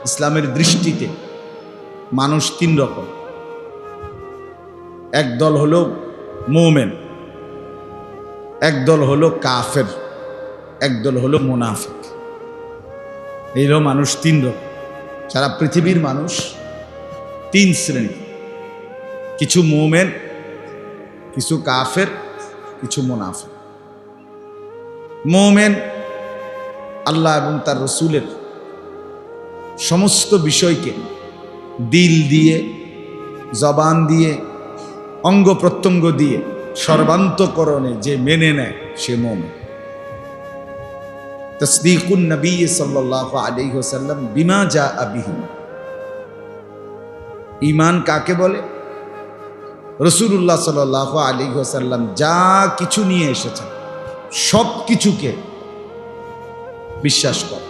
ইসলামের দৃষ্টিতে মানুষ তিন রকম। একদল হলো মুমিন, একদল হলো কাফের, একদল হলো মুনাফিক। এই হলো মানুষ তিন রকম। সারা পৃথিবীর মানুষ তিন শ্রেণী, কিছু মুমিন, কিছু কাফের, কিছু মুনাফিক। মুমিন আল্লাহ এবং তার রসুলের সমস্ত বিষয়কে দিল দিয়ে, জবান দিয়ে, অঙ্গ প্রত্যঙ্গ দিয়ে, সর্বান্তকরণে যে মেনে নেয় সে মুমিন। তাসদীকুন নবী সাল্লাল্লাহু আলাইহি ওয়াসাল্লাম বিমা জাআ বিহি। ঈমান কাকে বলে? রাসূলুল্লাহ সাল্লাল্লাহু আলাইহি ওয়াসাল্লাম যা কিছু নিয়ে এসেছেন সব কিছুকে বিশ্বাস কর,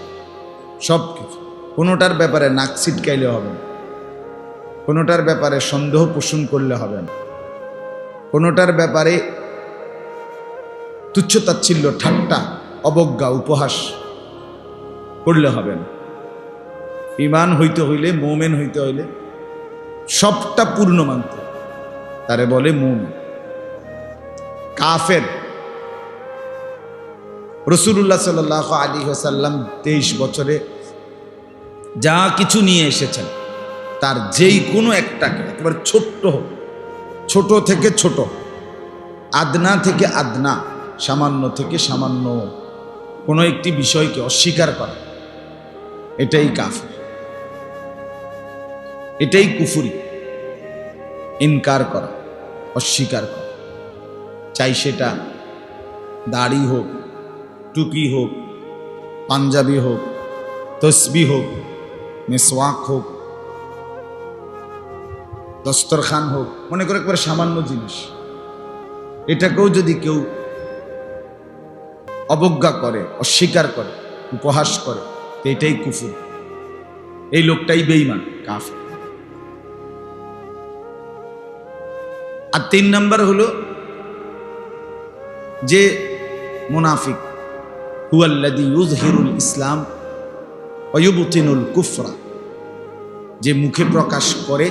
সব কিছু। কোনোটার ব্যাপারে নাক ছিটকাইলে হবে না, কোনোটার ব্যাপারে সন্দেহ পোষণ করলে হবে না, কোনোটার ব্যাপারে তুচ্ছতাচ্ছিল্য, ঠাট্টা, অবজ্ঞা, উপহাস করলে হবে না। ঈমান হইতে হইলে, মুমিন হইতে হইলে সবটা পূর্ণ মানতে, তারে বলে মুমিন। কাফের, রাসূলুল্লাহ সাল্লাল্লাহু আলাইহি ওয়াসাল্লাম 23 বছরে যা কিছু নিয়ে এসেছেন তার যেই কোনো একটাকে, একেবারে ছোট্ট হোক, ছোট থেকে ছোট, আদনা থেকে আদনা, সামান্য থেকে সামান্য কোনো একটি বিষয়কে অস্বীকার করা, এটাই কাফের, এটাই কুফরি। ইনকার করা, অস্বীকার করা, চাই সেটা দাড়ি হোক, টুপি হোক, পাঞ্জাবি হোক, তসবিহ হোক, মেসওয়াক হোক, দস্তরখান হোক, মনে করে একবারে সামান্য জিনিস, এটাকেও যদি কেউ অবজ্ঞা করে, অস্বীকার করে, উপহাস করে, তো এটাই কুফর। এই লোকটাই বেঈমান, কাফের। আর 3 নাম্বার হলো যে মুনাফিক, হুয়াল্লাযী ইউযহিরুল ইসলাম ওয়া ইউবতিনুল কুফরা, যে মুখে প্রকাশ করে,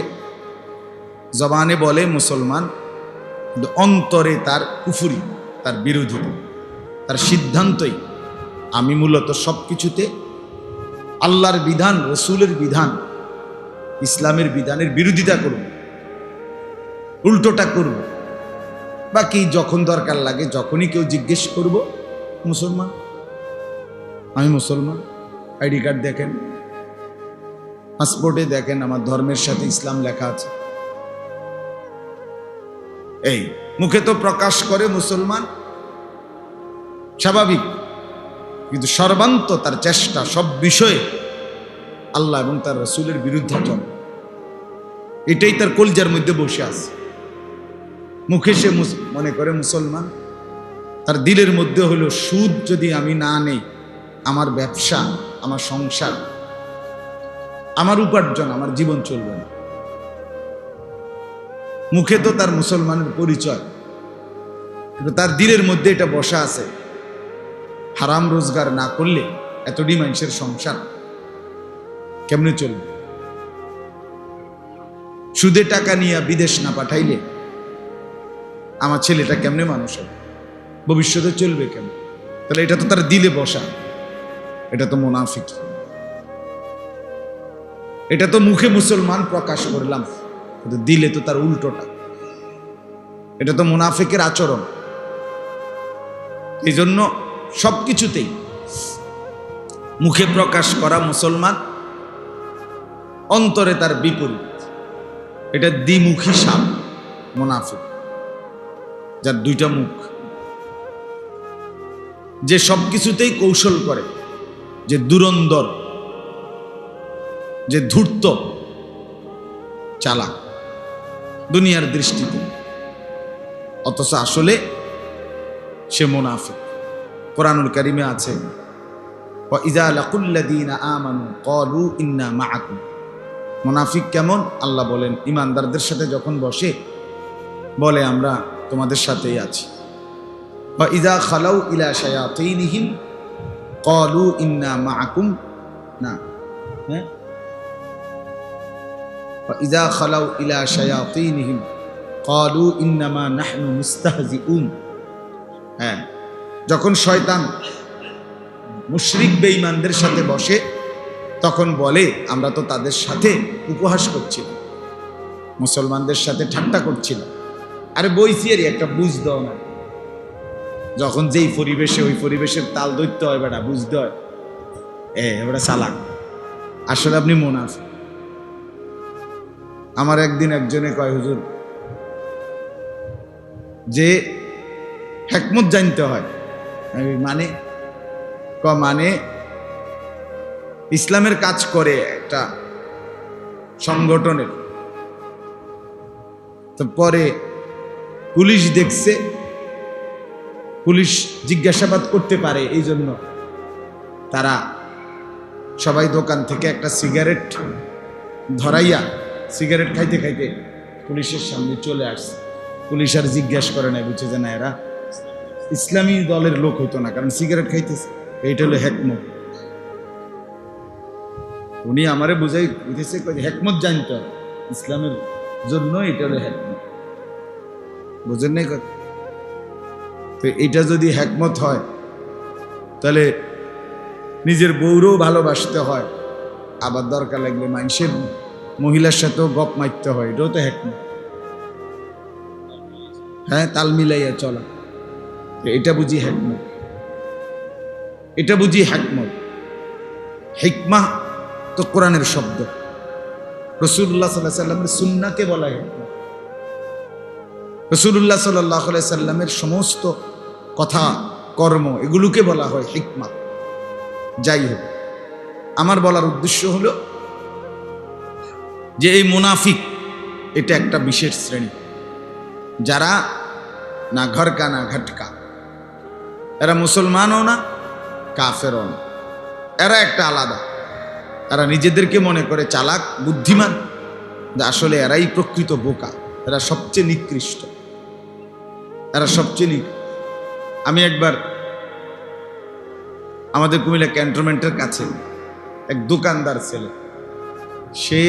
জবানে বলে মুসলমান, কিন্তু অন্তরে তার কুফরি, তার বিরোধিতা, তার সিদ্ধান্তই আমি মূলত সব কিছুতে আল্লাহর বিধান, রসুলের বিধান, ইসলামের বিধানের বিরোধিতা করব, উল্টোটা করব। বাকি যখন দরকার লাগে, যখনই কেউ জিজ্ঞেস করব, মুসলমান, আমি মুসলমান, আইডি কার্ড দেখেন, পাসপোর্টে দেখেন আমার ধর্মের সাথে ইসলাম লেখা আছে। এই মুখে তো প্রকাশ করে মুসলমান, স্বাভাবিক, কিন্তু সর্বান্ত তার চেষ্টা সব বিষয়ে আল্লাহ এবং তার রাসূলের বিরুদ্ধাচরণ, এটাই তার কলজার মধ্যে বসে আছে। মুখে সে মনে করে মুসলমান, তার দিলের মধ্যে হলো সুদ যদি আমি না নেই, আমার ব্যবসা, আমার সংসার, আমার উপার্জন, আমার জীবন চলবে না। মুখে তো তার মুসলমানের পরিচয়, কিন্তু তার দিলের মধ্যে এটা বসা আছে, হারাম রোজগার না করলে এতটি মানুষের সংসার কেমনে চলবে? সুদে টাকা নিয়ে বিদেশ না পাঠাইলে আমার ছেলেটা কেমনে মানুষ হবে, ভবিষ্যতে চলবে কেমন? তাহলে এটা তো তার দিলে বসা, এটা তো মুনাফিক। এটা তো মুখে মুসলমান প্রকাশ করলাম, কিন্তু দিলে তো তার উল্টোটা, এটা তো মুনাফিকের আচরণ। এই জন্য সবকিছুতেই মুখে প্রকাশ করা মুসলমান, অন্তরে তার বিপরীত, এটা দ্বিমুখী সাপ, মুনাফিক, যার দুইটা মুখ, যে সবকিছুতেই কৌশল করে, যে দুরন্দর, যে ধূর্ত, চালাক দুনিয়ার দৃষ্টিতে, অথচ আসলে সে মুনাফিক। কোরআনুল কারীমে আছে, ওয়া ইযা লাকুল্লাযীনা আমানু ক্বালু ইন্না মাআকুম। মুনাফিক কেমন? আল্লাহ বলেন, ইমানদারদের সাথে যখন বসে বলে আমরা তোমাদের সাথেই আছি। ওয়া ইযা খালাউ ইলা শায়াতিনহিম ক্বালু ইন্না মাআকুম, না, হ্যাঁ, ইযা খালাউ ইলা শায়াতিনহিম ক্বালু ইন্নামা নাহনু মুস্তাহজিউন। হ্যাঁ, যখন শয়তান মুশরিক বেঈমানদের সাথে বসে তখন বলে আমরা তো তাদের সাথে উপহাস করছিলাম, মুসলমানদের সাথে ঠাট্টা করছিলাম। আরে বইছি আর একটা বুঝ দাও না, যখন যেই পরিবেশে ওই পরিবেশের তাল ধরতে হয় বেটা, বুঝতে হয় এবারে চালাক, আসলে আপনি মুনাফিক। আমার একদিন একজনে কয়, হুজুর যে হিকমত জানতে হয়, মানে মানে ইসলামের কাজ করে একটা সংগঠনের, তো পরে পুলিশ দেখছে, পুলিশ জিজ্ঞাসাবাদ করতে পারে, এই জন্য তারা সবাই দোকান থেকে একটা সিগারেট ধরাইয়া সিগারেট খাইতে খাইতে পুলিশের সামনে চলে আসছে। পুলিশ আর জিজ্ঞাসা করে না, বুঝছে যে না এরা ইসলামী দলের লোক হইতো না, কারণ সিগারেট খাইতেছে। এইটা হলো হিকমত। উনি আমারে বুঝাই দিতেছে, হিকমত জানতে হবে ইসলামের জন্য, এটা হলো হিকমত। বুঝেন নাই কথা? তো এটা যদি হিকমত হয় তাহলে নিজের বউরেও ভালোবাসতে হয়, আবার দরকার লাগলে মানুষের মহিলার সাথেও গপ মারতে হয়, এটাও তো হিকমত। হ্যাঁ, তাল মিলাইয়া চলা, এটা বুঝি হিকমত, এটা বুঝি হিকমত। হিকমা তো কোরআনের শব্দ, রাসূলুল্লাহ সাল্লাল্লাহু আলাইহি সাল্লামের সুন্নাহকে বলা হয় হিকমত। রাসূলুল্লাহ সাল্লাল্লাহু আলাইহি সাল্লামের সমস্ত কথা কর্ম এগুলোকে বলা হয় হিকমত। যাই হোক, আমার বলার উদ্দেশ্য হলো যে এই মুনাফিক এটা একটা বিশেষ শ্রেণী, যারা না ঘরকা না ঘটকা, এরা মুসলমানও না কাফেরও না, এরা একটা আলাদা। এরা নিজেদেরকে মনে করে চালাক বুদ্ধিমান, আসলে এরাই প্রকৃত বোকা, এরা সবচেয়ে নিকৃষ্ট, এরা সবচেয়ে আমি একবার আমাদের কুমিল্লা ক্যান্টনমেন্টের কাছে এক দোকানদার ছেলে, সে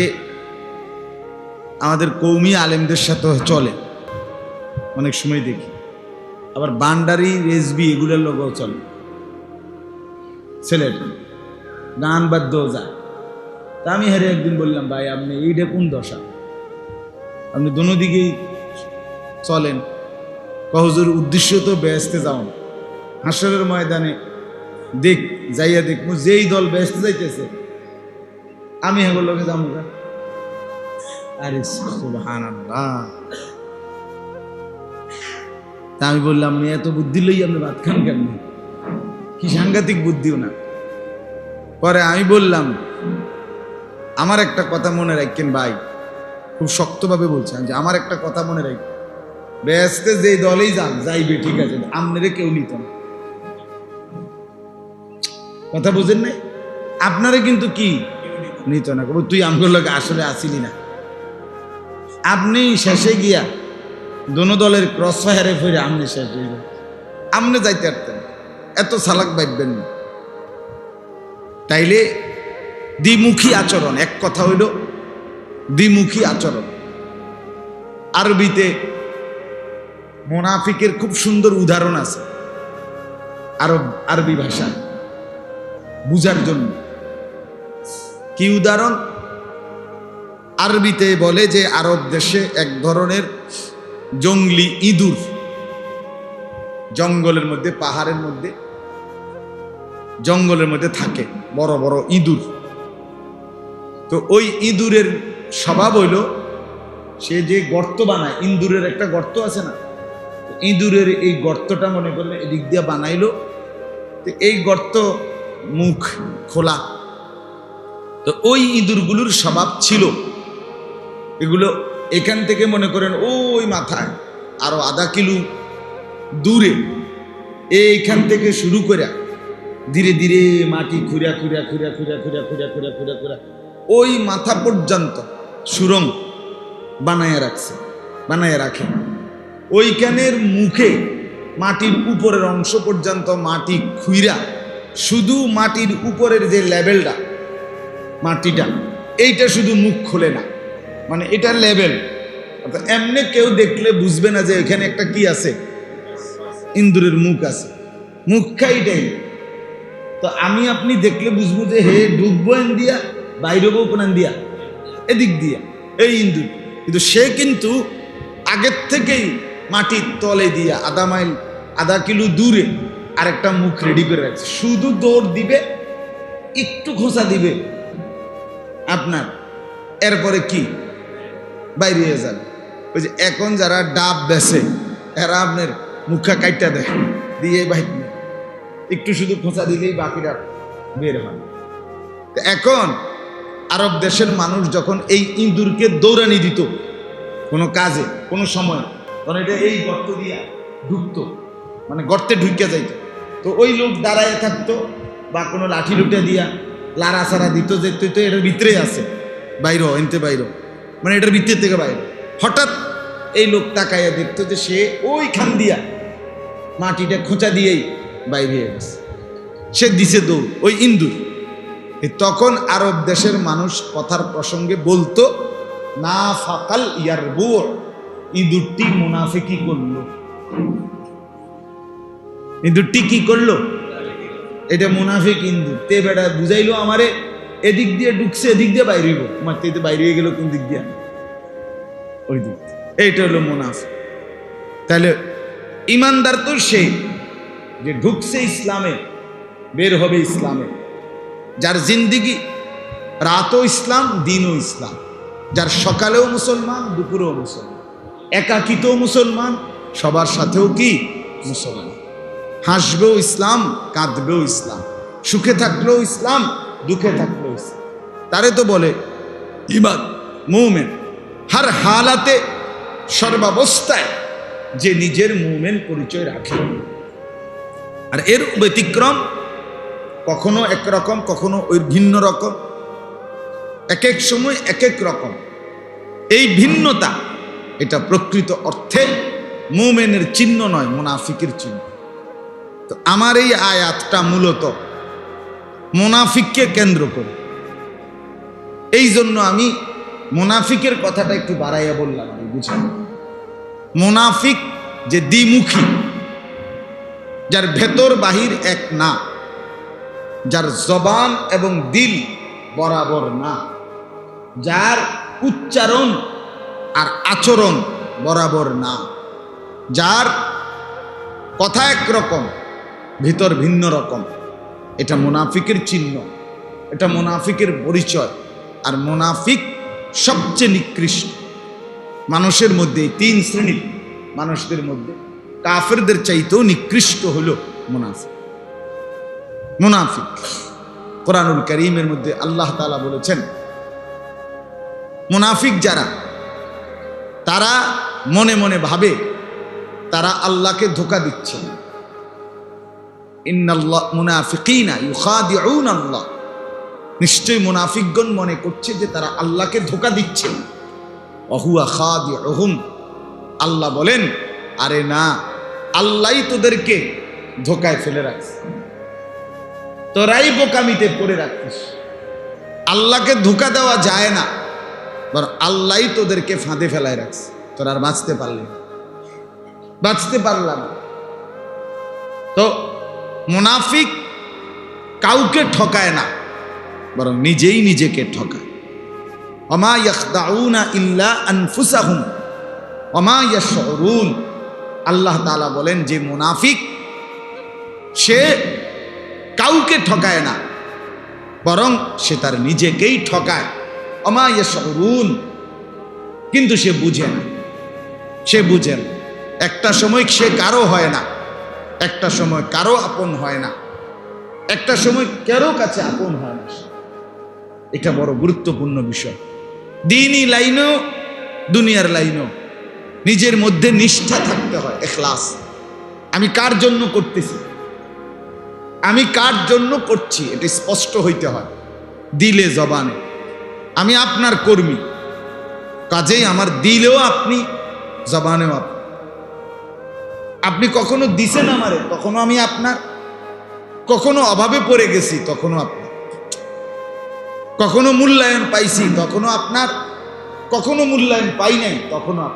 আমাদের কৌমি আলেমদের সাথে চলে, অনেক সময় দেখি, আবার বান্ডারি রেজবি এগুলোর লোকও চলে, ছেলেটা গান বাদ্যও যায়। তা আমি হেরে একদিন বললাম, ভাই আপনি এইটা কোন দশা, আপনি দোনো দিকেই চলেন। হুজুর উদ্দেশ্য তো বেহেশতে যাও না, হাসরের ময়দানে দেখ যাইয়া দেখবো যেই দল বেহেশতে যাইতেছে আমি হেগুলোর লোকে যাবো। আরে সুবহানাল্লাহ। তা আমি বললাম, আপনি এত বুদ্ধি লই আপনি ভাত খান কেন? কি সাংঘাতিক বুদ্ধিও না। পরে আমি বললাম, আমার একটা কথা মনে রাখেন ভাই, খুব শক্তভাবে বলছেন যে আমার একটা কথা মনে রাখেন, বেহেশতে যেই দলেই যান যাইবে, ঠিক আছে, আপনারে কেউ নিত না। কথা বুঝেন নাই? আপনারে কিন্তু কি নিত না, তুই আমগুলোর লোক আসলে আসিলি না। আপনি শেষে গিয়া দোনো দলের ক্রস ফায়ারে ফিরে আমনে শেষ হইল, আমনে যাইতে পারতেন, এত চালাক ভাববেন না। তাইলে দ্বিমুখী আচরণ, এক কথা হইল দ্বিমুখী আচরণ। আরবিতে মুনাফিকের খুব সুন্দর উদাহরণ আছে আরবি ভাষা বুঝার জন্য। কি উদাহরণ? আরবিতে বলে যে আরব দেশে এক ধরনের জঙ্গলি ইঁদুর, জঙ্গলের মধ্যে, পাহাড়ের মধ্যে, জঙ্গলের মধ্যে থাকে বড় বড় ইঁদুর। তো ওই ইঁদুরের স্বভাব হইল, সে যে গর্ত বানায়, ইঁদুরের একটা গর্ত আছে না, ইঁদুরের এই গর্তটা মনে করলে এদিক দিয়ে বানাইলো, তো এই গর্ত মুখ খোলা। তো ওই ইঁদুরগুলোর স্বভাব ছিল, এগুলো এখান থেকে মনে করেন ওই মাথায় আরো আধা কিলো দূরে, এইখান থেকে শুরু করে ধীরে ধীরে মাটি খুঁড়া খুঁড়া খুঁড়া খুঁড়া খুঁড়া খুঁড়া খুঁড়া খুঁড়া খুঁড়া ওই মাথা পর্যন্ত সুরং বানায় রাখে। ওইখানের মুখে মাটির উপরের অংশ পর্যন্ত মাটি খুইরা, শুধু মাটির উপরের যে লেভেলটা, মাটিটা, এইটা শুধু মুখ খোলে না, মানে এটার লেভেল। এমনি কেউ দেখলে বুঝবে না যে এখানে একটা কি আছে, ইন্দুরের মুখ আছে, মুখ খাইটাই। তো আমি আপনি দেখলে বুঝবো যে হে ঢুকবো এন দিয়া, বাইরেবো কোন দিয়া, এদিক দিয়া এই ইন্দুর। কিন্তু সে কিন্তু আগের থেকেই মাটির তলে দিয়া আধা কিলো দূরে আরেকটা মুখ রেডি করে রাখছে। শুধু দৌড় দিবে, একটু খোঁচা দিবে আপনার, এরপরে কি বাইরে হয়ে যাবে। ওই যে এখন যারা ডাব বেছে এরা আপনার মুখা কাইটা দেয়, দিয়ে বাইর একটু শুধু খোঁচা দিলেই বাকিটা বের হয়। এখন আরব দেশের মানুষ যখন এই ইঁদুরকে দৌড়ানি দিত কোনো কাজে কোনো সময়, তখন এটা এই গর্ত দিয়া ঢুকতো, মানে গর্তে ঢুকে যাইতো। তো ওই লোক দাঁড়ায় থাকতো বা কোনো লাঠি লুটে দিয়া লাড়া সারা দিত যে তুই তো এটার ভিতরে আছে, বাইর এনতে বাইর, মানে এটার ভিতর থেকে বাইরে। হঠাৎ এই লোক তাকাইয়া দেখতো যে সে ওইখান দিয়া মাটিটা খোঁচা দিয়েই বাইরে হয়ে গেছে, সে দিছে দৌড় ওই ইন্দুর। তখন আরব দেশের মানুষ কথার প্রসঙ্গে বলতো না ফাকাল ইয়ারবু, ইঁদুরটি মুনাফিকি করলো। ইঁদুরটি কি করলো? এটা মুনাফিক ইঁদুর। তে বেটা বুঝাইলো আমারে এদিক দিয়ে ঢুকছে, এদিক দিয়ে বাইরে হইব, আমার তেতে বাইরে হয়ে গেল কোন দিক দিয়ে, ওই দিক। এইটা হলো মুনাফিক। তাহলে ইমানদার তো সে যে ঢুকছে ইসলামে, বের হবে ইসলামে, যার জিন্দিগি রাতও ইসলাম দিনও ইসলাম, যার সকালেও মুসলমান দুপুরেও মুসলমান, একাকিতেও মুসলমান সবার সাথেও কি মুসলমান, হাসবেও ইসলাম কাঁদবেও ইসলাম, সুখে থাকলেও ইসলাম দুঃখে থাকলেও ইসলাম। তারে তো বলে ইমান মুমিন। হার হালাতে সর্বাবস্থায় যে নিজের মুমিন পরিচয় রাখে, আর এর ব্যতিক্রম কখনো একরকম কখনো ওই ভিন্ন রকম, এক এক সময় এক এক রকম। এই ভিন্নতা এটা প্রকৃত অর্থে মুমিনের চিহ্ন নয়, মুনাফিকের চিহ্ন। তো আমার এই আয়াতটা মূলত মুনাফিককে কেন্দ্র করে, এই জন্য আমি মুনাফিকের কথাটা একটু বাড়াইয়া বললাম। আমি বুঝলাম মুনাফিক যে দ্বিমুখী, যার ভেতর বাহির এক না, যার জবান এবং দিল বরাবর না, যার উচ্চারণ আর আচরণ বরাবর না, যার কথা একরকম ভিতর ভিন্ন রকম, এটা মুনাফিকের চিহ্ন, এটা মুনাফিকের পরিচয়। আর মুনাফিক সবচেয়ে নিকৃষ্ট মানুষের মধ্যে, এই তিন শ্রেণীর মানুষদের মধ্যে কাফেরদের চাইতেও নিকৃষ্ট হলো মুনাফিক। মুনাফিক কোরআনুল কারীমের মধ্যে আল্লাহ তাআলা বলেছেন, মুনাফিক যারা, তারা মনে মনে ভাবে তারা আল্লাহকে ধোঁকা দিচ্ছে। ইন্নাল্লাহ মুনাফিকিনা ইউখাদিউনা আল্লাহ, নিশ্চয়ই মুনাফিকগণ মনে করছে যে তারা আল্লাহকে ধোঁকা দিচ্ছে। ওয়াহুয়া খাদিউহুম, আল্লাহ বলেন আরে না, আল্লাহই তোদেরকে ধোঁকায় ফেলে রাখছে, তোরাই বোকামিতে পড়ে রাখিস। আল্লাহকে ধোঁকা দেওয়া যায় না, বরং আল্লাহই তোদেরকে ফাঁদে ফেলায় রাখছে, তোরা আর বাঁচতে পারলাম। তো মুনাফিক কাউকে ঠকায় না, বরং নিজেই নিজেকে ঠকায়। ওমা ইয়াখদাউনা ইল্লা আনফুসাহুম ওমা ইয়াশউরুন, আল্লাহ তাআলা বলেন যে মুনাফিক সে কাউকে ঠকায় না, বরং সে তার নিজেকেই ঠকায়। ওমা ইয়াশউরুন, কিন্তু সে বুঝে না, সে বুঝে না। একটা সময় সে কারো হয় না, একটা সময় কারো আপন হয় না, একটা সময় কারো কাছে আপন হয় না। এটা বড় গুরুত্বপূর্ণ বিষয়। দ্বীনি লাইনও দুনিয়ার লাইনও নিজের মধ্যে নিষ্ঠা থাকতে হয়, ইখলাস। আমি কার জন্য করতেছি, আমি কার জন্য করছি, এটা স্পষ্ট হইতে হয় দিলে জবানে। আমি আপনার কর্মী, কাজেই আমার দিলেও আপনি, জবানেও আপনি। আপনি কখনো দিছেন আমারে, তখনও আমি আপনার। কখনো অভাবে পড়ে গেছি, তখনও আপনার। কখনো মূল্যায়ন পাইছি, তখনও আপনার। কখনো মূল্যায়ন পাই নাই, তখনও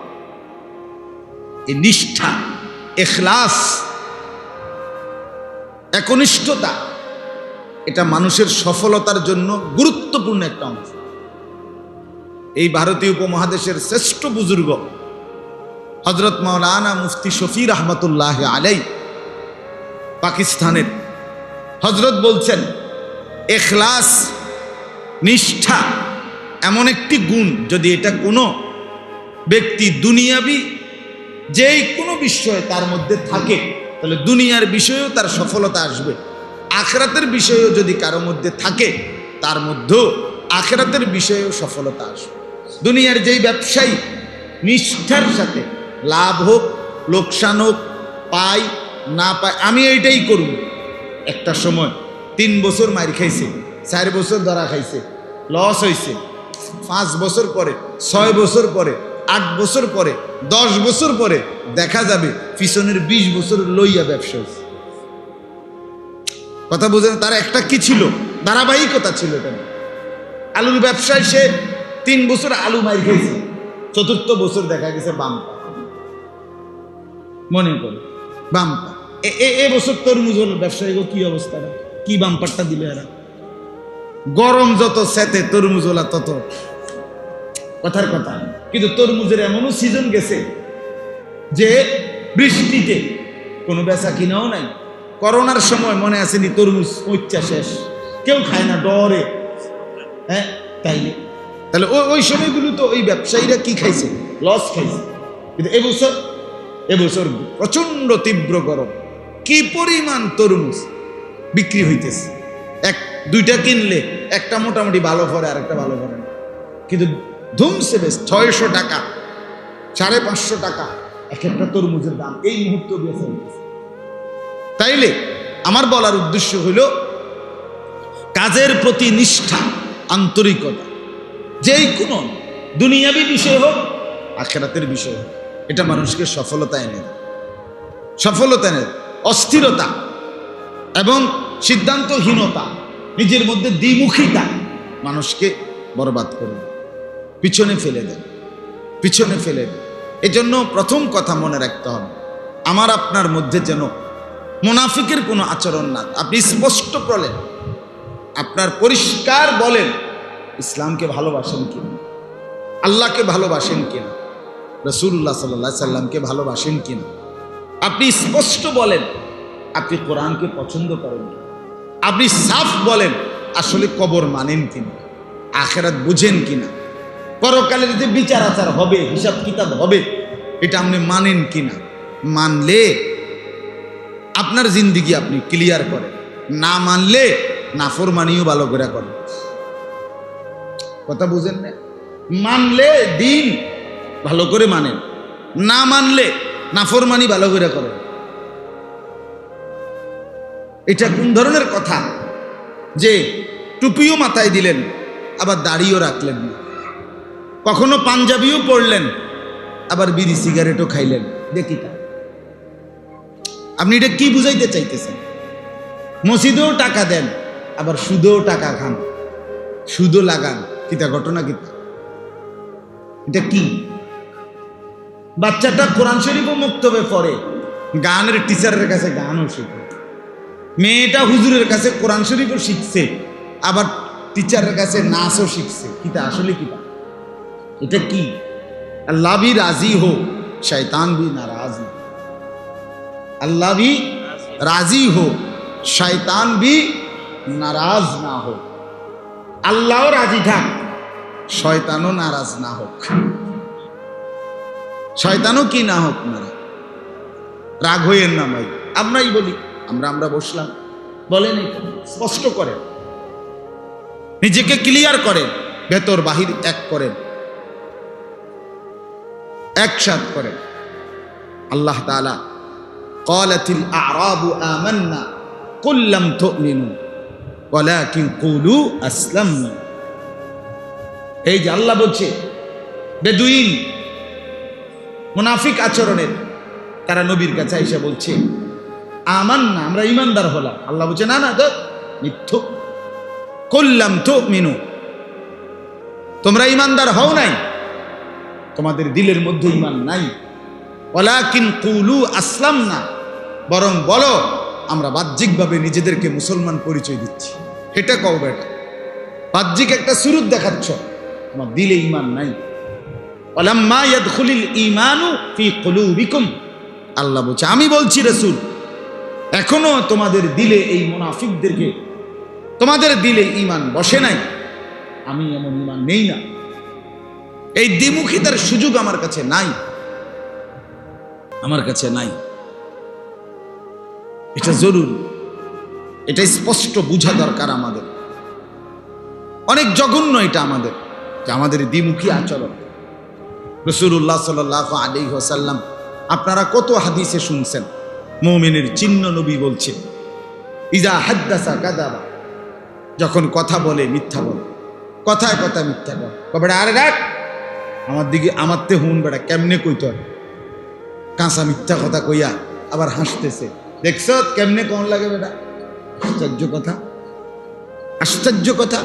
এই নিষ্ঠা, ইখলাস, একনিষ্ঠতা, এটা মানুষের সফলতার জন্য গুরুত্বপূর্ণ একটা অংশ। এই ভারতীয় উপমহাদেশের শ্রেষ্ঠ বুজুর্গ হযরত মাওলানা মুফতি শফি রহমতুল্লাহ আলাই, পাকিস্তানের হযরত বলছেন, ইখলাস, নিষ্ঠা এমন একটি গুণ, যদি এটা কোনো ব্যক্তি দুনিয়াবি যেই কোনো বিষয়ে তার মধ্যে থাকে, তাহলে দুনিয়ার বিষয়েও তার সফলতা আসবে। আখিরাতের বিষয়েও যদি কারো মধ্যে থাকে, তার মধ্যেও আখিরাতের বিষয়েও সফলতা আসবে। দুনিয়ার যেই ব্যবসায়ী নিষ্ঠার সাথে লাভ হোক লোকসান হোক, পাই না পাই, আমি এইটাই করব, একটা সময় 3 বছর মার খাইছে, 4 বছর ধরা খাইছে, লস হয়েছে, 5 বছর পরে, 6 বছর পরে, 8 বছর পরে, 10 বছর পরে দেখা যাবে পিছনের 20 বছর লইয়া ব্যবসা হয়েছে। কথা বুঝেন? তার একটা কি ছিল? ধারাবাহিকতা ছিল। কেন আলুর ব্যবসায় সে 3 বছর আলু মার খেয়েছে, 4র্থ বছর দেখা গেছে বাম্পা, মনে করে বাম্পা। এ বছর তরমুজ ব্যবসায়ী কি অবস্থা, কি বাম্পারটা দিলে এরা। গরম যত সেতে তরমুজওয়ালা তত, কথার কথা। কিন্তু তরমুজের এমনও সিজন গেছে যে বৃষ্টিতে কোনো বেচা কিনাও নাই। করোনার সময় মনে আসেনি, তরমুজ পচা শেষ, কেউ খায় না ডরে। হ্যাঁ, তাইলে তাহলে ওই সময়গুলো তো ওই ব্যবসায়ীরা কি খাইছে? লস খাইছে। কিন্তু এবছর প্রচন্ড তীব্র গরম, কি পরিমাণ তরমুজ বিক্রি হইতেছে। 1-2টা কিনলে একটা মোটামুটি ভালো পড়ে, আর একটা ভালো পড়ে না। কিন্তু ধুমসে বেশ 600 টাকা, 550 টাকা এক একটা তরমুজের দাম এই মুহূর্তে বেঁচে হইতেছে। তাইলে আমার বলার উদ্দেশ্য হইল, কাজের প্রতি নিষ্ঠা, আন্তরিকতা, যেই কোনো দুনিয়াবি বিষয় হোক আখিরাতের বিষয় হোক, এটা মানুষকে সফলতা এনে দেয়। সফলতা এনে দেয়। অস্থিরতা এবং সিদ্ধান্তহীনতা, নিজের মধ্যে দ্বিমুখিতা মানুষকে বরবাদ করে দেয়, পিছনে ফেলে দেয়, পিছনে ফেলে দেয়। এজন্য প্রথম কথা মনে রাখতে হবে, আমার আপনার মধ্যে যেন মুনাফিকের কোনো আচরণ না। আপনি স্পষ্ট বলেন, আপনার পরিষ্কার বলেন, ইসলামকে ভালোবাসেন কিনা, আল্লাহকে ভালোবাসেন কিনা, রাসূলুল্লাহ সাল্লাল্লাহু আলাইহি সাল্লামকে ভালোবাসেন কিনা। আপনি স্পষ্ট বলেন, আপনি কোরআনকে পছন্দ করেন কিনা। আপনি সাফ বলেন, আসলে কবর মানেন কিনা, আখিরাত বুঝেন কিনা, পরকালের যে বিচার আচার হবে, হিসাব কিতাব হবে, এটা আপনি মানেন কিনা। মানলে আপনার জিন্দেগি আপনি ক্লিয়ার করেন, না মানলে নাফরমানিও ভালো করে করেন। কথা বুঝেন না? মানলে দিন ভালো করে মানেন, না মানলে নাফরমানি ভালো করে করেন। এটা কোন ধরনের কথা যে টুপিও মাথায় দিলেন, আবার দাড়িও রাখলেন না, কখনো পাঞ্জাবিও পরলেন, আবার বিড়ি সিগারেটও খাইলেন। দেখিটা আপনি এটা কি বুঝাইতে চাইতেছেন? মসজিদেও টাকা দেন, আবার সুদেও টাকা খান, সুদও লাগান, কিতা ঘটনা কিতা? এটা কি? বাচ্চাটা কোরআন শরীফও মুক্তবে পড়ে, গানের টিচারের কাছে গানও শিখে, মেয়েটা হুজুরের কাছে কোরআন শরীফও শিখছে, আবার টিচারের কাছে নাচও শিখছে। কিতা আসলে কিতা? এটা কি? अल्लाह भी राजी हो शैतान भी नाराज ना, अल्लाह भी राजी हो शैतान भी नाराज ना हो। আল্লাহও রাজি থাক, শয়তানও নারাজ না হোক, শয়তানও কি না হোক, রাগ হইয়েন না ভাই। আমরাই বলি, আমরা বসলাম, বলেন, স্পষ্ট করেন, নিজেকে ক্লিয়ার করেন, ভেতর বাহির এক করেন, একসাথ করেন। আল্লাহ তাআলা ক্বালাতিল আ'রাবু আমান্না কুল লাম তু'মিনু ওয়ালাকিন কুলু আসলামনা। এই যে আল্লাহ বলছে, বেদুইন মুনাফিক আচরণের তারা নবীর কাছে এসে বলছে, আমান্না, আমরা ঈমানদার হলাম। আল্লাহ বলছে, না না, তো মিথ্যু, কুল লাম তু'মিনু, তোমরা ঈমানদার হও নাই, তোমাদের দিলের মধ্যে ঈমান নাই। ওয়ালাকিন কুলু আসলামনা, বরং বলো আমরা বাহ্যিকভাবে নিজেদেরকে মুসলমান পরিচয় দিচ্ছি। এটা কও বেটা, বাহ্যিক একটা সুরুত দেখাচ্ছ, তোমার দিলে ঈমান নাই। ওয়ালাম্মা ইয়াদখুলিল ঈমানু ফি কুলুবিকুম, আল্লাহ বলছে আমি বলছি রাসূল, এখনো তোমাদের দিলে এই মুনাফিকদেরকে, তোমাদের দিলে ঈমান বসে নাই, আমি এমন ঈমান নেই না। এই দ্বিমুখিতার সুযোগ আমার কাছে নাই, আমার কাছে নাই। এটা জরুরি, এটা স্পষ্ট বুঝা দরকার আমাদের। অনেক জঘন্য এটা আমাদের, যে আমাদের দ্বিমুখী আচরণ। রাসূলুল্লাহ সাল্লাল্লাহু আলাইহি ওয়াসাল্লাম, আপনারা কত হাদিসে শুনছেন, মুমিনের চিহ্ন নবী বলছেন, ইজা হাদ্দাসা কাযাবা, যখন কথা বলে মিথ্যা বলে, কথায় কথায় মিথ্যা বলে। বেটা আরে রাখ, আমার দিকে আমার তে হুন বেটা, কেমনে কইতে হয়, কাঁচা মিথ্যা কথা কইয়া আবার হাসতেছে, দেখছ কেমনে কোন লাগে বেটা। আশ্চর্য কথা, আশ্চর্য কথা।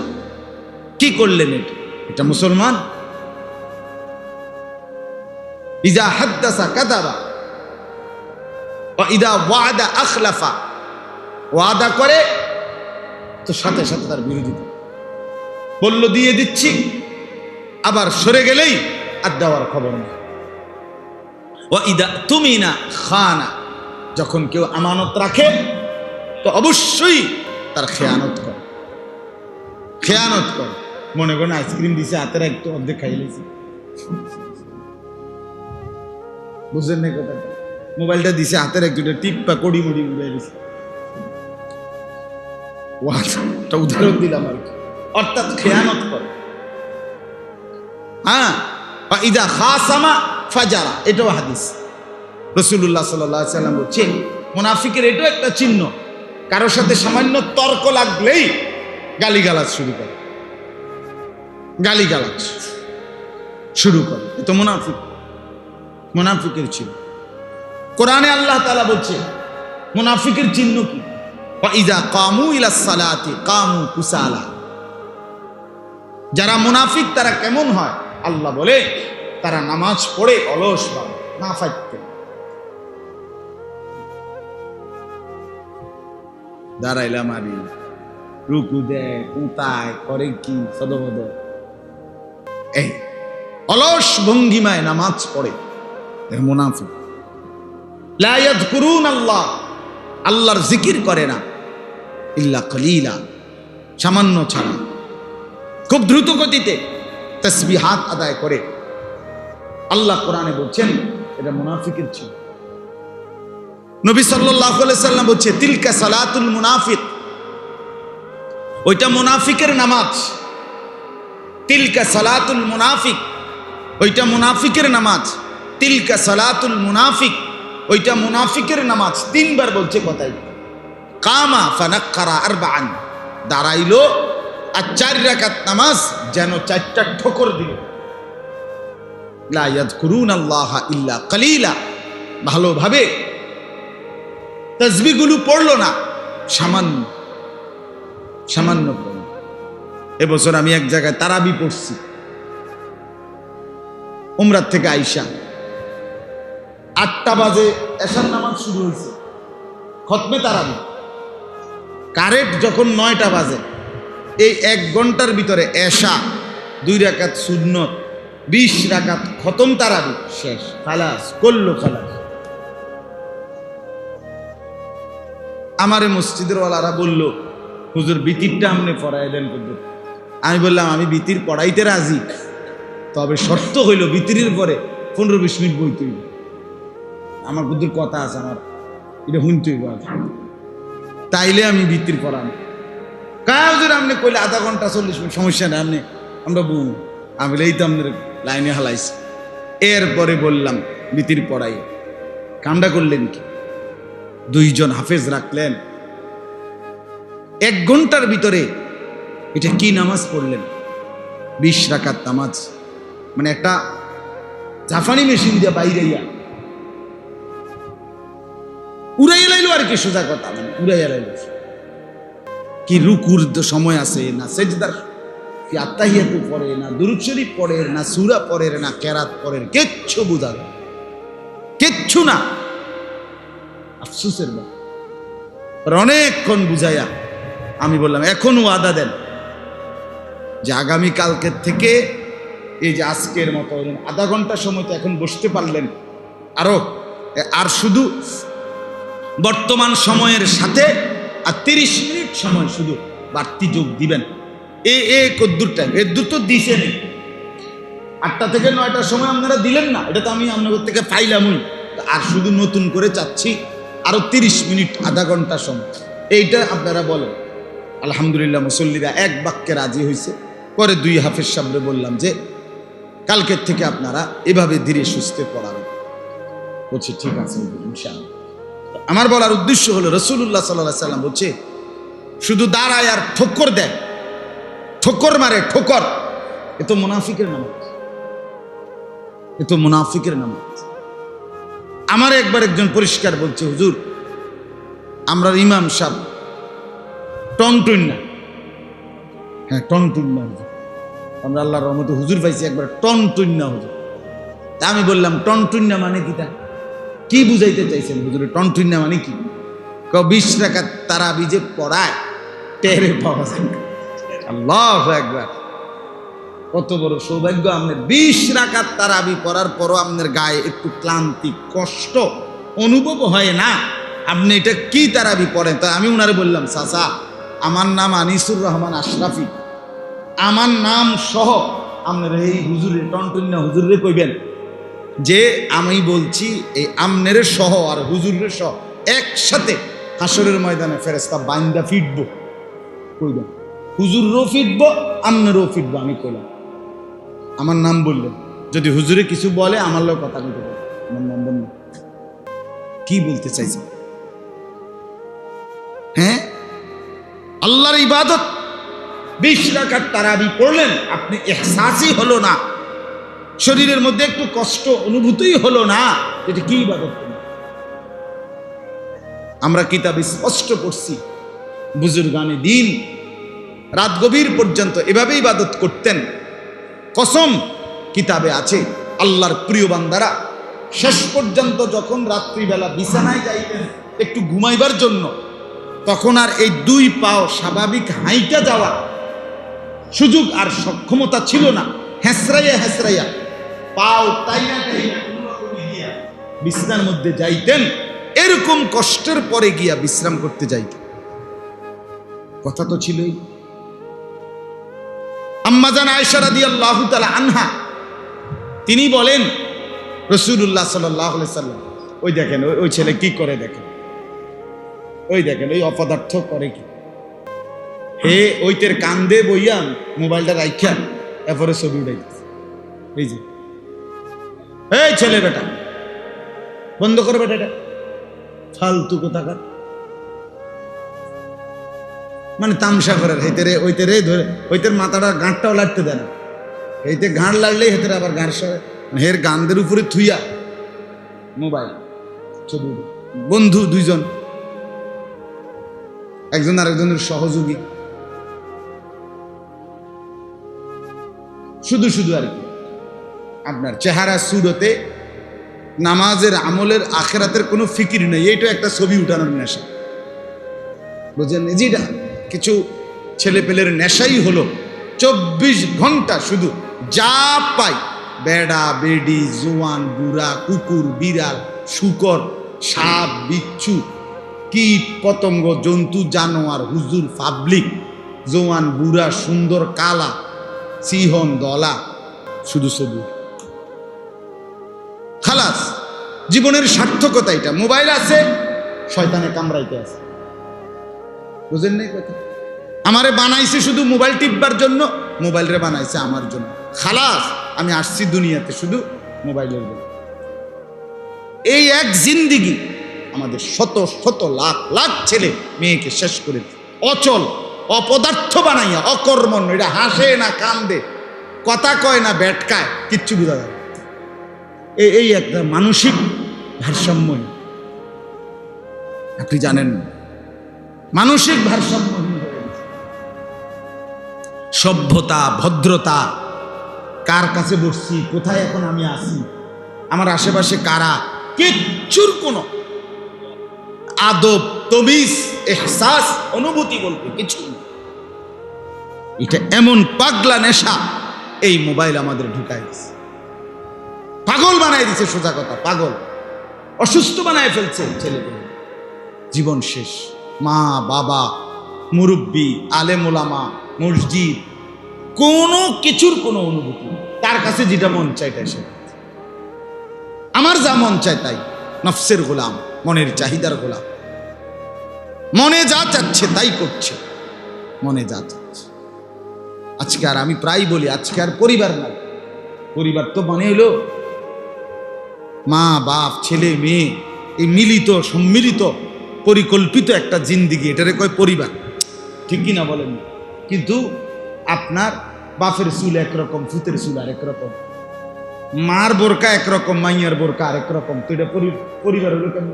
কি করলেন এটা? এটা মুসলমান? ইজা হাদ্দাসা কাযাবা ওয়া ইদা ওয়াদা আখলাফা, ওয়াদা করে তো সাথে সাথে তার বিরোধিতা, বলল দিয়ে দিচ্ছি, আবার সরে গেলেই আর দেওয়ার খবর নেই। ওয়া ইদা তুমিনা খানা, যখন কেউ আমানত রাখে তো অবশ্যই তার খেয়ানত করে, খেয়ানত করে। মনে করেন আইসক্রিম দিছে, হাতের একটু অর্ধেক খাই লেছি, বুঝলেন না কথাটা? মোবাইলটা দিছে হাতের এক দুটো টিপ্পা কড়ি মুড়ি উড়াই দিছে, ওটা উদাহরণ দিলাম আর কি। অর্থাৎ খেয়ানত করে। হ্যাঁ, ইদা খাসামা ফাজারা, এটাও হাদিস। রাসূলুল্লাহ সাল্লাল্লাহু আলাইহি ওয়াসাল্লাম বলছেন মুনাফিকের এটাও একটা চিহ্ন, কারোর সাথে সামান্য তর্ক লাগলেই গালিগালাজ শুরু করে, গালিগালাজ শুরু করে। এটা মুনাফিক, মুনাফিকের চিহ্ন। কোরআনে আল্লাহ তাআলা বলছে মুনাফিকের চিহ্ন কি? ইযা কামু ইলাস সালাতি কামু কুসালা, যারা মুনাফিক তারা কেমন হয়? আল্লাহ বলে তারা নামাজ পড়ে অলস ভাবে, না ফাইতে দাঁড়াইলা মারি, রুকু দেয়, উতায় করে, কি সদবদ, এই অলস ভঙ্গিমায় নামাজ পড়ে, মুনাফিক। লা ইয়াযকুরুন আল্লাহ, আল্লাহর জিকির করে না, ইল্লা কলিলা, সামান্য ছাড়া, খুব দ্রুত গতিতে তাসবিহাত আদায় করে। আল্লাহ কোরআনে বলছেন এটা মুনাফিকের চিহ্ন। নবী সাল্লাল্লাহু আলাইহি সাল্লাম বলছে তিলকা সালাতুল মুনাফিক, ওইটা মুনাফিকের নামাজ। তিলকা সালাতুল মুনাফিক, ওইটা মুনাফিকের নামাজ। তিলকা সালাতুল মুনাফিক, ওইটা মুনাফিকের নামাজ। তিনবার বলছে কথাই। কামা ফানাক্কারা আরবাআন, দাঁড়াইলো আর 4 রাকাত নামাজ যেন 4টা ঠোকর দিল। লা ইয়াযকুরুনাল্লাহ ইল্লা কালিলা, ভালোভাবে তাসবিহগুলো পড়লো না, সামান্য সামান্য পড়ল। এবছর আমি এক জায়গায় তারাবি পড়ছি, উমরার থেকে আইসা 8টা বাজে এশার নামাজ শুরু হয়েছে, খতমে তারাবি কারেক্ট যখন 9টা বাজে, এই 1 ঘন্টার ভিতরে এশা 2 রাকাত সুন্নত, 20 রাকাত খতম তারাবি শেষ, খালাস করলো, খালাস। আমারে মসজিদের ওয়ালারা বলল হুজুর বিতিরটা আমনে পড়াই দেন হুজুর। আমি বললাম আমি বিতির পড়াইতে রাজি, তবে শর্ত হইল বিতিরের পরে 15-20 মিনিট বইতে হইব। আমার হুজুর কথা আছে, আমার এটা শুনতে হইব, তাইলে আমি বিতির পড়ানো। হুজুর আপনি কইলে আধা ঘন্টা 40 মিনিট, সমস্যা নেই, আপনি আমরা বউ, আমি এই তো আপনার লাইনে হালাইছি। এরপরে বললাম বিতির পড়াই, কামটা করলেন কি? 2 জন হাফেজ রাখলেন, 1 ঘন্টার ভিতরে এটা কি নামাজ পড়লেন? 20 রাকাত নামাজ, মানে একটা জাফানি মেশিন দিয়ে বাইরে উড়াইয়া লাইলো আর কি, সোজা কথা, মানে উড়াইয়া লাইলো। কি রুকুর সময় আছে না সেজদার, কি আত্তাহিয়াতু পড়ে না, দুরূদ শরীফ পড়ে না, সূরা পড়ে না, কেরাত পড়ে, কিচ্ছু বোঝা যায় কিচ্ছু না। আফসোসের ব্যাপার। অনেকক্ষণ বুঝাইয়া আমি বললাম এখন ওয়াদা দেন যে আগামী কালকের থেকে এই যে আজকের মতো আধা ঘন্টা সময় তো এখন বসতে পারলেন, আর শুধু বর্তমান সময়ের সাথে আর 30 মিনিট সময় শুধু বাড়তি যোগ দিবেন। কদ্দুর টাইম এদ্দুর তো দিছেন 8টা থেকে 9টার সময় আপনারা দিলেন না, এটা তো আমি আপনাদের থেকে পাইলামই। আর শুধু নতুন করে চাচ্ছি আরো 30 মিনিট, আধা ঘন্টা সময়। এইটা আপনারা বলেন। আলহামদুলিল্লাহ মুসল্লিরা এক বাক্যে রাজি হয়েছে। পরে 2 হাফেজ সাহেবরে বললাম যে কালকের থেকে আপনারা এভাবে ধীরে সুস্থে পড়াবেন। বলছি ঠিক আছে ইনশাআল্লাহ। আমার বলার উদ্দেশ্য হলো রাসূলুল্লাহ সাল্লাল্লাহু আলাইহি সাল্লাম বলছে শুধু দাঁড়ায় আর ঠোক্কর দেয়, ঠোক্কর মারে, ঠোক্কর, এ তো মুনাফিকের নামাজ, এ তো মুনাফিকের নামাজ। আমার একবার একজন পরিষ্কার বলছে হুজুর আমরা ইমাম সাহেব টনটুন না, হ্যাঁ টনটুন না হুজুর, আমরা আল্লাহর রহমতে হুজুর পাইছি একবার টনটুন না হুজুর। তা আমি বললাম টনটুন না মানে কি, তা কি বুঝাইতে চাইছেন হুজুর, টনটুন না মানে কি? 20 রাকাত তারাবি যে পড়ায় টেরে পাওয়া যায়। আল্লাহু আকবার, কত বড় সৌভাগ্য আপনার। 20 রাকাত তারাবি পড়ার পরও আপনার গায়ে একটু ক্লান্তি কষ্ট অনুভব হয় না। আপনি এটা কি তারাবি পড়েন? তা আমি ওনারে বললাম চাচা আমার নাম আনিসুর রহমান আশরাফি, আমার নাম সহ আপনার এই হুজুরের টনটুন্না হুজুরে কইবেন যে আমি বলছি এই আমনের সহ আর হুজুরের সহ একসাথে হাসরের ময়দানে ফেরেশতা বাইন্দা ফিটবো। কইবেন হুজুরও ফিটবো আমনেরও ফিটবো। আমি কইলাম আমার নাম বললেন, যদি হুজুরে কিছু বলে আমার লোক কথা বলতে পারে, আমার নাম বললেন। কি বলতে চাইছে? হ্যাঁ আল্লাহর ইবাদত 20 রাকাত তারাবি পড়লেন, আপনি ইহসাসই হলো না, শরীরের মধ্যে একটু কষ্ট অনুভূতই হলো না, এটা কি ইবাদত? আমরা কিতাবে স্পষ্ট পড়ছি বুজুর্গানে দিন রাত গভীর পর্যন্ত এভাবে ইবাদত করতেন। কসম কিতাবে আছে আল্লাহর প্রিয় বান্দারা শেষ পর্যন্ত যখন রাত্রিবেলা বিছানায় যাইতেন একটু ঘুমাইবার জন্য, তখন আর এই 2 পাও স্বাভাবিক হাইটা যাওয়া সুযোগ আর সক্ষমতা ছিল না। হেসরাইয়া হেসরাইয়া পাও টাইনা টাইনা বিছানার মধ্যে যাইতেন। এরকম কষ্টের পরে গিয়া বিশ্রাম করতে যাইতেন। কথা তো ছিলই। আম্মা জান আয়েশা রাদিয়াল্লাহু তাআলা আনহা তিনি বলেন রাসূলুল্লাহ সাল্লাল্লাহু আলাইহি সাল্লাম, ওই দেখেন ওই ছেলে কি করে, দেখেন ওই দেখেন ওই অপদার্থ করে কি, হে ওইতের কান্দে বইয়া মোবাইলটা রাইখা এরপরে ছবি উঠাইতেছে। এই যে এই ছেলে বেটা বন্ধ করে বেটা, এটা ফালতু কোথাকার, মানে তামসা করার। হেতেরে ওইতেরে ধরে ওইতের মাথাটা গাঁটটাও লাগতে দেয় না, এইতে গাঁট লাগলেই হেতেরে আবার গাঁট সরে হের গানদের উপরে থুইয়া মোবাইল ছবি। বন্ধু 2 জন, একজন আরেকজনের সহযোগী, শুধু শুধু আর কি আপনার চেহারা সুরতে নামাজের আমলের আখেরাতের কোনো ফিকির নেই। এইটা একটা ছবি উঠানোর নেশা, বুঝলেন? যেটা কিছু ছেলে পেলের নেশাই হলো 24 ঘন্টা শুধু যা পাই বেড়া বেডি জোয়ান বুড়া কুকুর বিড়াল শুকর সাপ বিচ্ছু কীট পতঙ্গ জন্তু জানোয়ার হুজুর পাবলিক জোয়ান বুড়া সুন্দর কালা সিহন দলা, শুধু ছবি। খালাস, জীবনের সার্থকতা এটা। মোবাইল আছে, শয়তানে কামড়াইতে আছে, বুঝেন নাই কথা? আমারে বানাইছে শুধু মোবাইল টিপবার জন্য, মোবাইলরে বানাইছে আমার জন্য। খালাস, আমি আসছি দুনিয়াতে শুধু মোবাইলের জন্য। এই এক জিন্দিগি আমাদের শত শত লাখ লাখ ছেলে মেয়েকে শেষ করে অচল অপদার্থ বানাইয়া অকর্মণ্য। এটা হাসে না কান্দে, কথা কয় না ব্যাটকায়, কিচ্ছু বোঝা যায়। এই একটা মানসিক ভারসাম্য আপনি জানেন না, মানসিক ভারসাম্য। সভ্যতা, ভদ্রতা, কার কাছে বসছি, কোথায় এখন আমি আছি, আমার আশেপাশে কারা, কিচ্ছুর কোনো আদব, তমিজ, এহসাস, অনুভূতি বলতে কিছু নেই। এটা এমন পাগলা নেশা এই মোবাইল আমাদের ঢুকাই দিচ্ছে, পাগল বানাই দিচ্ছে। সোজা কথা, পাগল, অসুস্থ বানায় ফেলছে ছেলেগুলো। জীবন শেষ। মা বাবা, মুরব্বী, আলেম ওলামা, মসজিদ, কোনো কিছুর কোনো অনুভূতি নেই। তার কাছে যেটা মন চায় তাই সে, আমার যা মন চায় তাই, নফসের গোলাম, মনের চাহিদার গোলাম, মনে যা চাচ্ছে তাই করছে, মনে যা চাচ্ছে। আজকে আর আমি প্রায় বলি, আজকে আর পরিবার নাই। পরিবার তো মানে হলো মা বাপ ছেলে মেয়ে, এই মিলিত সম্মিলিত পরিকল্পিত একটা জিন্দিগি, এটারে কয় পরিবার, ঠিক কিনা বলেন? কিন্তু আপনার বাপের চুল একরকম, ফুতের চুল আরেক রকম, মার বোরকা একরকম, মাইয়ার বোরকা আরেক রকম, তো এটা পরিবার হলো কেন?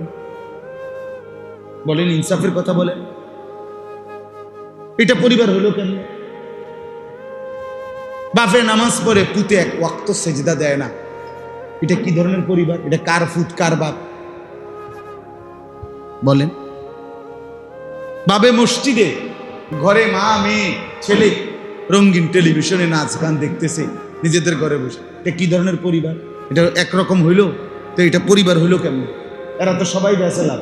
বলেন, ইনসাফের কথা বলেন, এটা পরিবার হলো কেন? বাপে নামাজ পড়ে, পুতে এক ওয়াক্ত সেজদা দেয় না, এটা কি ধরনের পরিবার? এটা কার ফুত, কার বাপ? বলেন। বাবে মসজিদে, ঘরে মা মেয়ে ছেলে রঙিন টেলিভিশনে নাচ গান দেখতেছে নিজেদের ঘরে বসে, এটা কি ধরনের পরিবার? এটা একরকম হইলো, তো এটা পরিবার হইলো কেমন? এরা তো সবাই ব্যাচেলার।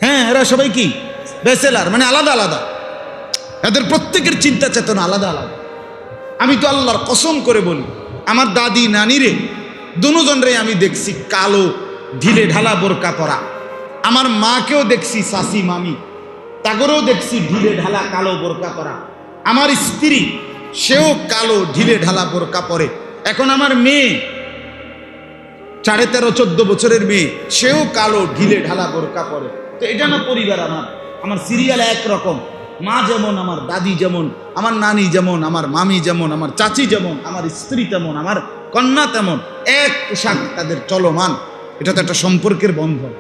হ্যাঁ, এরা সবাই কি ব্যাচেলার, মানে আলাদা আলাদা, এদের প্রত্যেকের চিন্তা চেতনা আলাদা আলাদা। আমি তো আল্লাহর কসম করে বলি, আমার দাদি নানিরে দুজনরে আমি দেখছি কালো ঢিলে ঢালা বোরকা পরা, আমার মাকেও দেখছি শাশি মামি, তাগরেও দেখছি ঢিলে ঢালা কালো বোরকা পরা, আমার স্ত্রী সেও কালো ঢিলে ঢালা বোরকা পরে, এখন আমার মেয়ে 13.5-14 বছরের মেয়ে, সেও কালো ঢিলে ঢালা বোরকা পরে। তো এটা না পরিবার? আমার সিরিয়াল একরকম, মা যেমন, আমার দাদি যেমন, আমার নানি যেমন, আমার মামি যেমন, আমার চাচি যেমন, আমার স্ত্রী তেমন, আমার কন্যা তেমন, এক পোশাক তাদের চলমান। এটা তো একটা সম্পর্কের বন্ধন,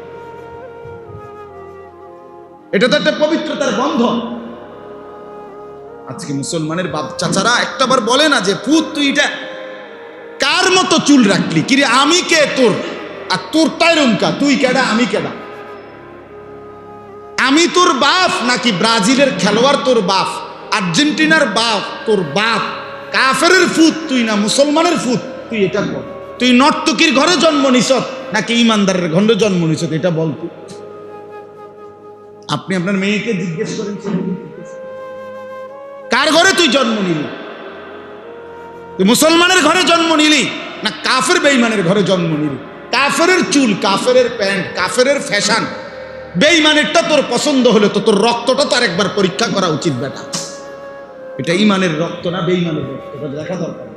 এটা তো একটা পবিত্রতার বন্ধন। আজকে মুসলমানের বাপ চাচারা একটাবার বলে না যে পুত তুই এটা কার মতো চুল রাখলি, কিরে আমি কে তোর, আর তোর তাই রুমকা, তুই কেডা আমি কেডা? আমি তোর বাপ নাকি ব্রাজিলের খেলোয়াড় তোর বাপ, আর্জেন্টিনার বাপ তোর বাপ? কাফেরের ফুত তুই না মুসলমানের ফুত? তুই এটা বল, তুই নর্তকীর ঘরে জন্ম নিছত নাকি ইমানদারের ঘরে জন্ম নিছত? এটা বল তুই। আপনি আপনার মেয়েকে জিজ্ঞেস করেন, কার ঘরে তুই জন্ম নিলি? তুই মুসলমানের ঘরে জন্ম নিলি না কাফের বেঈমানের ঘরে জন্ম নিলি? কাফেরের চুল, কাফেরের প্যান্ট, কাফেরের ফ্যাশন, বেঈমানেরটা তোর পছন্দ হলে তো তোর রক্তটা তো আরেকবার পরীক্ষা করা উচিত বেটা। এটা ইমানের রক্ত না বেঈমানের রক্ত, এটা দেখা দরকার,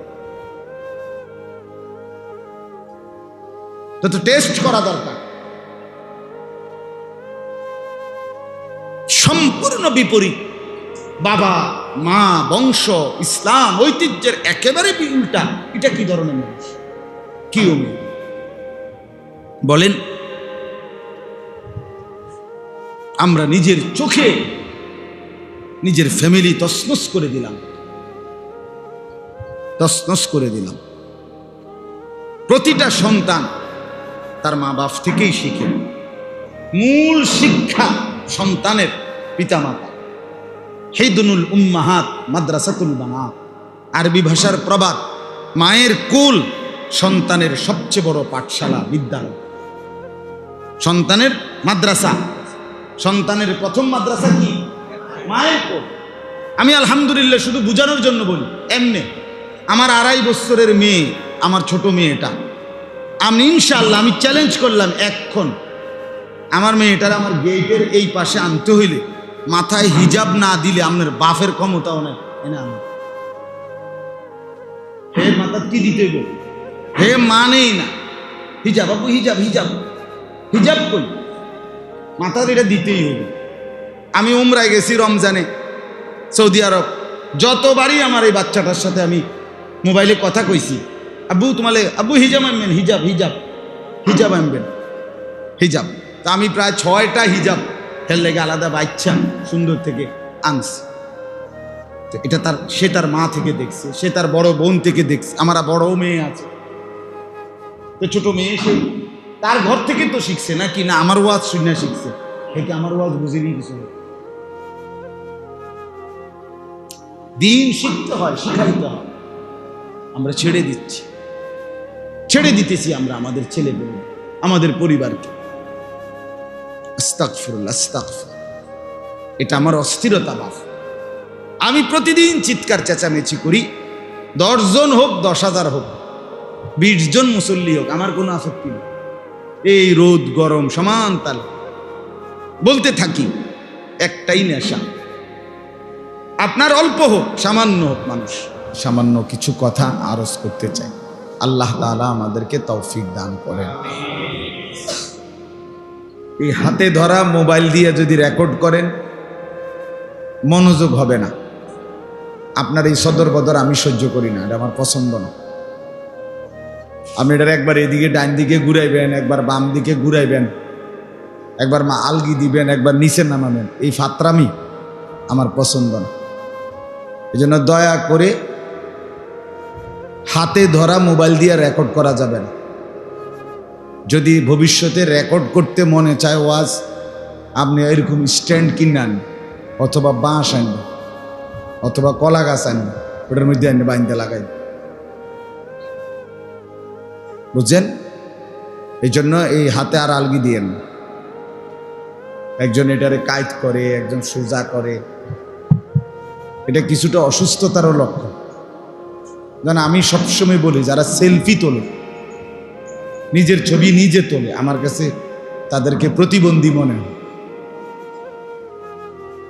তো টেস্ট করা দরকার। সম্পূর্ণ বিপরীত, বাবা মা বংশ ইসলাম ঐতিহ্যের একেবারে উল্টা। এটা কি ধরনের মানুষ, কি বলেন? আমরা নিজের চোখে নিজের ফ্যামিলি তছনছ করে দিলাম, তছনছ করে দিলাম। প্রতিটা সন্তান তার মা বাপ থেকেই শিখে। মূল শিক্ষা সন্তানের পিতামাতা। হেদুনুল উম্মাহাত মাদ্রাসাতুল বানাত, আরবি ভাষার প্রবাদ, মায়ের কোল সন্তানের সবচেয়ে বড় পাঠশালা, বিদ্যালয়। সন্তানের মাদ্রাসা, সন্তানের প্রথম মাদ্রাসা কি? মায়ের কোল। আমি আলহামদুলিল্লাহ শুধু বুঝানোর জন্য বলি, এমনি আমার 2.5 বছরের মেয়ে, আমার ছোট মেয়েটা, আমি ইনশাআল্লাহ আমি চ্যালেঞ্জ করলাম, এখন আমার মেয়েটার আমার গেটের এই পাশে আনতে হইলে মাথায় হিজাব না দিলে আপনার বাপের ক্ষমতাও নাই। হে মাথা কি দিতে গো, হে মানেই না হিজাব, আপু হিজাব, হিজাব হিজাব কই, মাথার এটা দিতেই হবে। আমি উমরায় গেছি রমজানে সৌদি আরব, যতবারই আমার এই বাচ্চাটার সাথে আমি মোবাইলে কথা কইছি, আব্বু তোমালে আব্বু হিজাব আনবেন, হিজাব হিজাব হিজাব আনবেন, হিজাব। তা আমি প্রায় 6টা হিজাব হের লেগে আলাদা বাচ্চা সুন্দর থেকে আনছি। তো এটা সে তার মা থেকে দেখছে, সে তার বড় বোন থেকে দেখছে, আমার বড় মেয়ে আছে, তো ছোট মেয়ে সে তার ঘর থেকে তো শিখছে নাকি না আমার ওয়াজ শুনে শিখছে, থেকে আমার ওয়াজ বুঝেনি কিছু। দিন শিখতে হয়, শিখাইতে হয়। আমরা ছেড়ে দিতেছি আমরা আমাদের ছেলেদের, আমাদের পরিবারকে। আস্তাগফিরুল্লাহ, আস্তাগফিরুল্লাহ। এটা আমার অস্থিরতা ভাব। আমি প্রতিদিন চিৎকার চেঁচামেচি করি, 10 জন হোক, 10,000 হোক, 20 জন মুসল্লি হোক, আমার কোনো আপত্তি নেই। এই রোদ গরম সমান তাল বলতে থাকি, একটাই নেশা। আপনার অল্প হোক, সামান্য হোক, মানুষ সামান্য কিছু কথা আরজ করতে চাই। আল্লাহ তাআলা আমাদেরকে তৌফিক দান করেন। এই হাতে ধরা মোবাইল দিয়ে যদি রেকর্ড করেন, মনোযোগ হবে না। আপনার এই সদর বদর আমি সহ্য করি না, এটা আমার পছন্দ না। আপনি এটার একবার এদিকে ডাইন দিকে ঘুরাইবেন, একবার বাম দিকে ঘুরাইবেন, একবার আলগি দিবেন, একবার নিচে নামাবেন, এই ফাতরামি আমার পছন্দ না। এই জন্য দয়া করে হাতে ধরা মোবাইল দিয়ে রেকর্ড করা যাবে না। যদি ভবিষ্যতে রেকর্ড করতে মনে চায় ওয়াজ, আপনি এরকম স্ট্যান্ড কিনে আনবেন, অথবা বাঁশ আনবেন, অথবা কলা গাছ আনবেন, ওটার মধ্যে আনবে বাইন্দা লাগাই, বুঝছেন? এই জন্য এই হাতে আর আলগি দিয়েন। একজন এটারে কায়েদ করে, একজন সোজা করে, এটা কিছুটা অসুস্থতারও লক্ষণ। যেন আমি সবসময় বলি, যারা সেলফি তোলে, নিজের ছবি নিজে তোলে, আমার কাছে তাদেরকে প্রতিবন্ধী মনে হয়।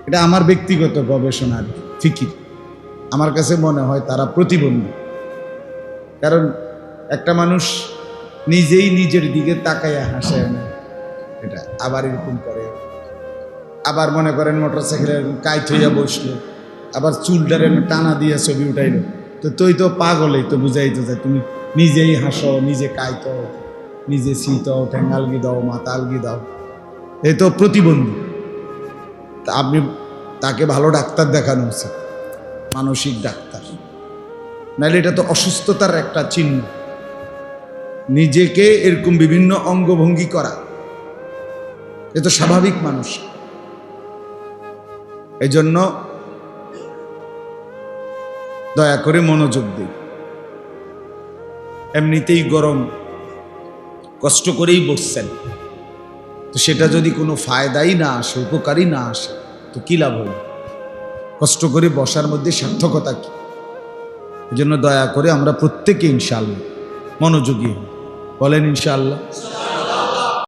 এটা আমার ব্যক্তিগত গবেষণার ফিকির। আমার কাছে মনে হয় তারা প্রতিবন্ধী। কারণ একটা মানুষ নিজেই নিজের দিকে তাকাইয়া হাসে না, এটা আবার এরকম করে, আবার মনে করেন মোটরসাইকেলে কাইত হইয়া বসলো, আবার চুলটারে টানা দিয়ে ছবি উঠাইলো, তো তুই তো পাগলেই তো বুঝাইতে চাই, তুমি নিজেই হাসো, নিজে কাইত, নিজে শীতাও, ঠ্যাং আলগি দাও, মাথা আলগি দাও, এই তো প্রতিবন্ধী। তা আপনি তাকে ভালো ডাক্তার দেখানো উচিত, মানসিক ডাক্তার, নাহলে এটা তো অসুস্থতার একটা চিহ্ন। নিজেকে এরকম বিভিন্ন অঙ্গভঙ্গি করা, এ তো স্বাভাবিক মানুষ। এই জন্য দয়া করে মনোযোগ দিই। এমনিতেই গরম, কষ্ট করেই বসছেন, তো সেটা যদি কোনো ফায়দাই না আসে, উপকারই না আসে, তো কি লাভ হল? কষ্ট করে বসার মধ্যে সার্থকতা কি? এই জন্য দয়া করে আমরা প্রত্যেকে ইনশাআল্লাহ মনোযোগী হই। বলেন ইনশাআল্লাহ।